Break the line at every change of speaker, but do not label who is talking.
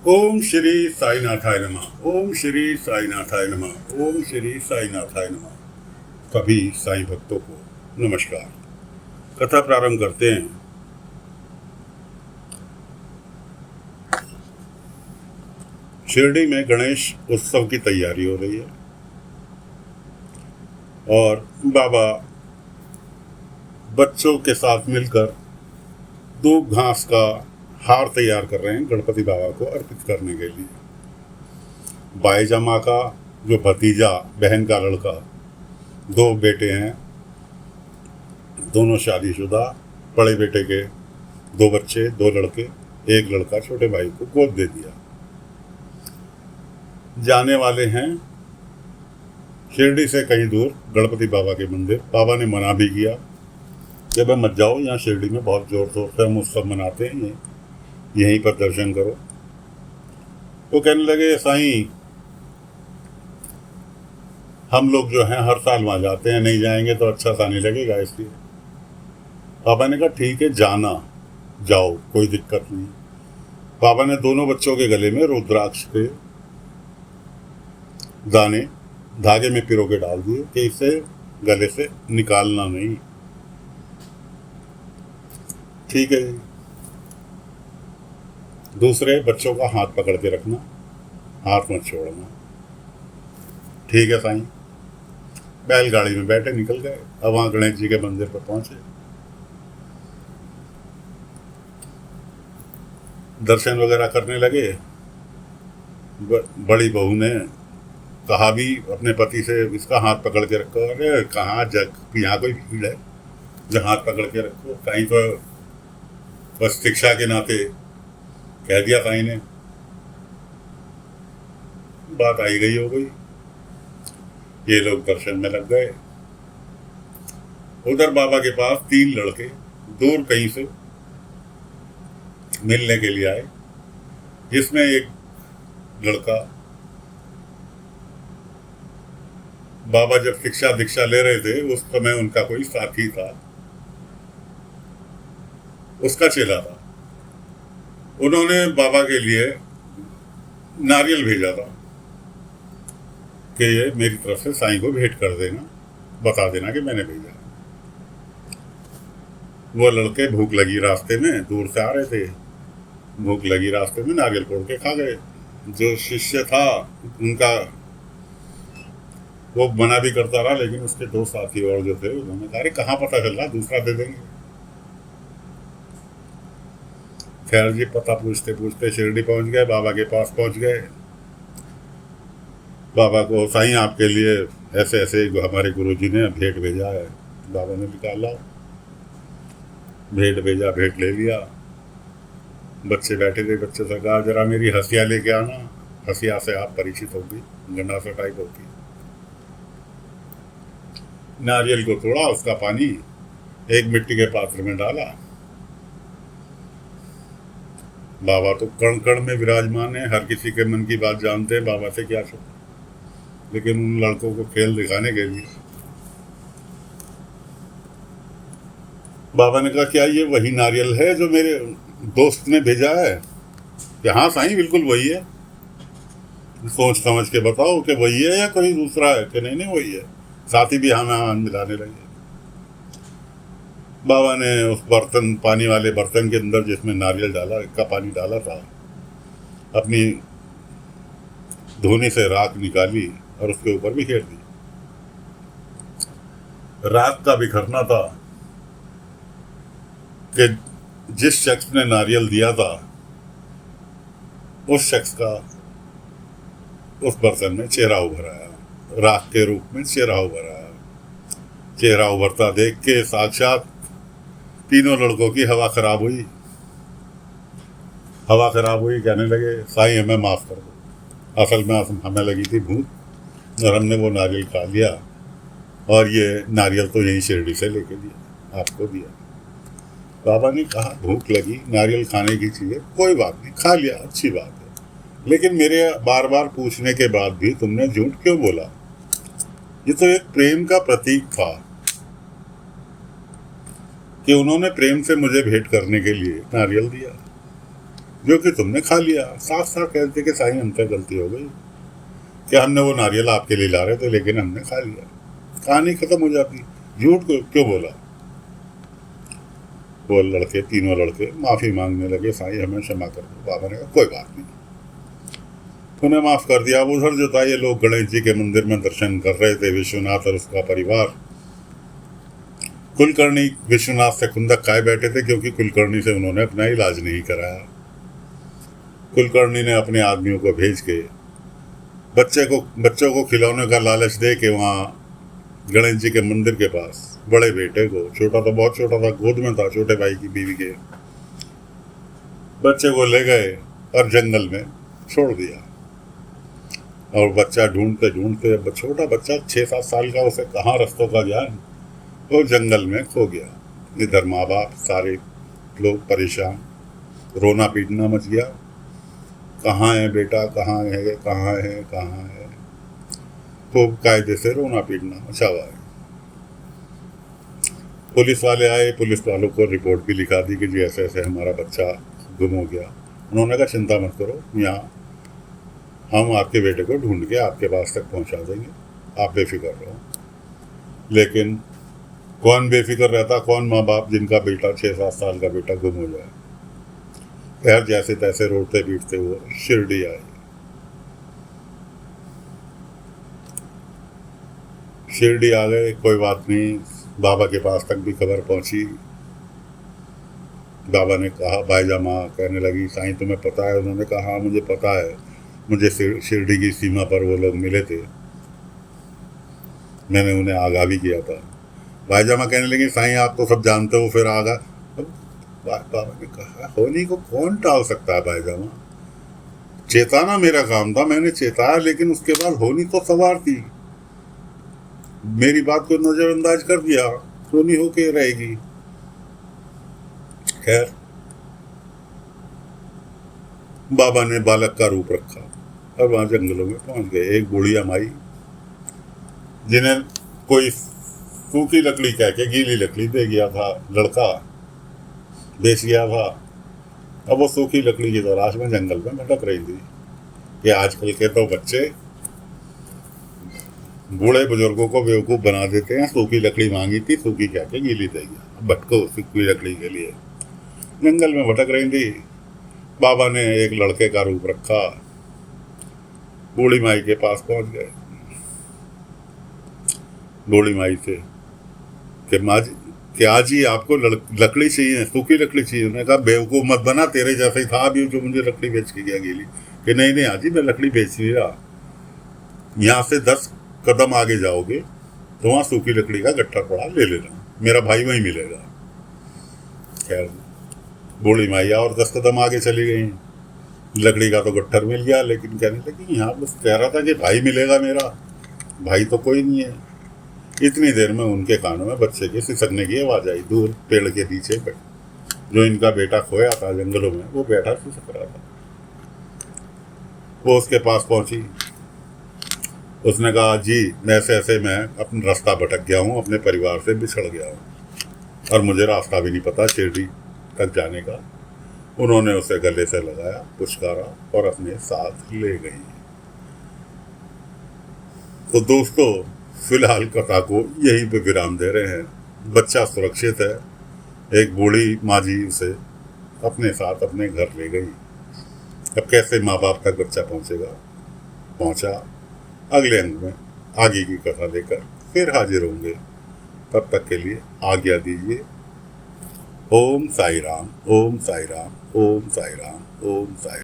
ओम श्री साईनाथाय नमः। ओम श्री साईनाथाय नमः। ओम श्री साईनाथाय नमः। सभी साईं भक्तों को नमस्कार। कथा प्रारंभ करते हैं। शिरडी में गणेश उत्सव की तैयारी हो रही है और बाबा बच्चों के साथ मिलकर दूब घास का हार तैयार कर रहे हैं गणपति बाबा को अर्पित करने के लिए। बाईजा माँ का जो भतीजा बहन का लड़का, दो बेटे हैं, दोनों शादीशुदा, बड़े बेटे के दो बच्चे, दो लड़के, एक लड़का छोटे भाई को गोद दे दिया। जाने वाले हैं शिरडी से कहीं दूर गणपति बाबा के मंदिर। बाबा ने मना भी किया कि भाई मत जाओ, यहाँ शिरडी में बहुत जोर शोर से हम उत्सव मनाते हैं, यहीं पर दर्शन करो। वो कहने लगे साईं हम लोग जो हैं हर साल वहाँ जाते हैं, नहीं जाएंगे तो अच्छा सा नहीं लगेगा, इसलिए पापा ने कहा ठीक है जाना, जाओ, कोई दिक्कत नहीं। पापा ने दोनों बच्चों के गले में रुद्राक्ष के दाने धागे में पिरो के डाल दिए कि इसे गले से निकालना नहीं। ठीक है जी। दूसरे बच्चों का हाथ पकड़ के रखना, हाथ मत छोड़ना। ठीक है साईं। बैलगाड़ी में बैठे निकल गए। अब वहाँ गणेश जी के मंदिर पर पहुंचे। दर्शन वगैरह करने लगे। बड़ी बहू ने कहा भी अपने पति से, इसका हाथ पकड़ के रखो। अरे कहाँ जग, यहाँ कोई भीड़ है जो हाथ पकड़ के रखो? कहीं तो बस शिक्षा के नाते कह दिया साईं ने, बात आई गई हो गई। ये लोग दर्शन में लग गए। उधर बाबा के पास तीन लड़के दूर कहीं से मिलने के लिए आए, जिसमें एक लड़का बाबा जब शिक्षा दीक्षा ले रहे थे उस समय उनका कोई साथी था, उसका चेला था। उन्होंने बाबा के लिए नारियल भेजा था कि ये मेरी तरफ से साईं को भेंट कर देना, बता देना कि मैंने भेजा। वो लड़के भूख लगी रास्ते में, दूर से आ रहे थे, भूख लगी रास्ते में नारियल तोड़ के खा गए। जो शिष्य था उनका वो मना भी करता रहा, लेकिन उसके दो साथी और जो थे उन्होंने कहा कहाँ पता चल रहा, दूसरा दे देंगे। खैर जी, पता पूछते पूछते शिरडी पहुंच गए, बाबा के पास पहुंच गए। बाबा को साईं आपके लिए ऐसे ऐसे हमारे गुरुजी ने भेंट भेजा है। बाबा ने निकाला, भेंट भेजा, भेंट ले लिया। बच्चे बैठे थे, बच्चे से कहा जरा मेरी हंसिया लेके आना। हंसिया से आप परिचित होगी, गंडासा टाइप होती। नारियल को तोड़ा, उसका पानी एक मिट्टी के पात्र में डाला। बाबा तो कण कण में विराजमान है, हर किसी के मन की बात जानते हैं, बाबा से क्या छुपा। लेकिन उन लड़कों को खेल दिखाने के लिए बाबा ने कहा क्या ये वही नारियल है जो मेरे दोस्त ने भेजा है? कि हाँ साईं बिल्कुल वही है। सोच समझ के बताओ कि वही है या कोई दूसरा है? कि नहीं नहीं वही है। साथी भी हाँ मिलाने लगे। बाबा ने उस बर्तन, पानी वाले बर्तन के अंदर जिसमें नारियल डाला का पानी डाला था, अपनी धोनी से राख निकाली और उसके ऊपर बिखेर दी। राख का बिखरना था कि जिस शख्स ने नारियल दिया था उस शख्स का उस बर्तन में चेहरा उभर आया, राख के रूप में चेहरा उभर आया। चेहरा उभरता देख के साक्षात तीनों लड़कों की हवा खराब हुई। हवा खराब हुई, कहने लगे साईं हमें माफ कर दो, असल में हमें लगी थी भूख और हमने वो नारियल खा लिया, और ये नारियल तो यहीं शिरडी से लेके दिया, आपको दिया। बाबा ने कहा भूख लगी, नारियल खाने की चीज़ है, कोई बात नहीं, खा लिया, अच्छी बात है, लेकिन मेरे बार बार पूछने के बाद भी तुमने झूठ क्यों बोला? ये तो एक प्रेम का प्रतीक था कि उन्होंने प्रेम से मुझे भेंट करने के लिए नारियल दिया। जो कि तुमने खा लिया। साफ साफ कहते कि साईं हमसे गलती हो गई कि हमने वो नारियल आपके लिए ला रहे थे लेकिन हमने खा लिया। कहानी खत्म हो जाती। झूठ क्यों बोला? वो लड़के, तीनों लड़के माफी मांगने लगे, साईं हमें क्षमा कर दो। बाबा ने कहा कोई बात नहीं, उन्हें माफ कर दिया। अब उधर जो था, ये लोग गणेश जी के मंदिर में दर्शन कर रहे थे, विश्वनाथ और उसका परिवार। कुलकर्णी विश्वनाथ से खुंदक खाए बैठे थे क्योंकि कुलकर्णी से उन्होंने अपना इलाज नहीं कराया। कुलकर्णी ने अपने आदमियों को भेज के बच्चों को खिलौने का लालच दे के वहाँ गणेश जी के मंदिर के पास बड़े बेटे को, छोटा तो बहुत छोटा था, गोद में था, छोटे भाई की बीवी के, बच्चे को ले गए और जंगल में छोड़ दिया। और बच्चा ढूंढते ढूंढते, छोटा बच्चा 6-7 साल का, उसे कहाँ रास्तों का ज्ञान, वो जंगल में खो गया। इधर माँ बाप सारे लोग परेशान, रोना पीटना मच गया। कहाँ है बेटा, कहाँ है, कहाँ है, कहाँ है। खूब कायदे से रोना पीटना मचा हुआ है। पुलिस वाले आए, पुलिस वालों को रिपोर्ट भी लिखा दी कि जी ऐसे ऐसे हमारा बच्चा गुम हो गया। उन्होंने कहा चिंता मत करो, यहाँ हम आपके बेटे को ढूंढ के आपके पास तक पहुँचा देंगे, आप बेफिक्र रहो। लेकिन कौन बेफिक्र रहता, कौन माँ बाप जिनका बेटा 6-7 साल का बेटा गुम हो जाए। खैर जैसे तैसे रोते पीटते वो शिरडी आए। शिरडी आ गए, कोई बात नहीं, बाबा के पास तक भी खबर पहुंची। बाबा ने कहा, भाईजामा कहने लगी साईं तुम्हें पता है? उन्होंने कहा हाँ मुझे पता है, मुझे शिरडी की सीमा पर वो लोग मिले थे, मैंने उन्हें आगाह भी किया था। भाईजामा कहने लगी साईं आप तो सब जानते हो, फिर आगा। बाबा ने कहा होनी को कौन टाल सकता है भाईजामा, चेताना मेरा काम था, मैंने चेताया, लेकिन उसके बाद होनी तो सवार थी, मेरी बात को नजरअंदाज कर दिया, होनी होके रहेगी। खैर बाबा ने बालक का रूप रखा और वहां जंगलों में पहुंच गए। एक बुढ़िया माई जिन्हें कोई सूखी लकड़ी कह के गीली लकड़ी दे गया था, लड़का बेच गया था, अब वो सूखी लकड़ी की तलाश में जंगल में भटक रही थी। ये आजकल के तो बच्चे बूढ़े बुजुर्गों को बेवकूफ बना देते हैं। सूखी लकड़ी मांगी थी, सूखी कह के गीली दे गया, भटको सूखी लकड़ी के लिए। जंगल में भटक रही थी, बाबा ने एक लड़के का रूप रखा, बूढ़ी माई के पास पहुंच गए। बूढ़ी माई से कि माँ जी, कि आज ही आपको लकड़ी चाहिए, सूखी लकड़ी चाहिए। उन्होंने कहा बेवकूफ मत बना, तेरे जैसे ही था अभी जो मुझे लकड़ी बेच के गया गीली। कि नहीं नहीं आजी मैं लकड़ी बेच नहीं रहा, यहाँ से 10 कदम आगे जाओगे तो वहाँ सूखी लकड़ी का गट्ठा पड़ा, ले लेना, मेरा भाई वहीं मिलेगा। खैर बूढ़ी माइया और 10 कदम आगे चली गई, लकड़ी का तो गट्ठर मिल गया, लेकिन कहने लगी यहाँ बस कह रहा था कि भाई मिलेगा, मेरा भाई तो कोई नहीं है। इतनी देर में उनके कानों में बच्चे के सिसकने की आवाज आई। दूर पेड़ के पीछे जो इनका बेटा खोया था जंगलों में, वो बैठा सिसक रहा था। वो उसके पास पहुंची, उसने कहा जी ऐसे ऐसे मैं अपना रास्ता भटक गया हूँ, अपने परिवार से बिछड़ गया हूँ और मुझे रास्ता भी नहीं पता शिरडी तक जाने का। उन्होंने उसे गले से लगाया, पुचकारा और अपने साथ ले गई। तो दोस्तों फिलहाल कथा को यहीं पे विराम दे रहे हैं। बच्चा सुरक्षित है, एक बूढ़ी माँ जी उसे अपने साथ अपने घर ले गई। अब कैसे माँ बाप तक बच्चा पहुंचेगा? पहुंचा। अगले अंक में आगे की कथा लेकर फिर हाजिर होंगे। तब तक के लिए आज्ञा दीजिए। ओम साई राम, ओम साई राम, ओम साई राम, ओम साई राम।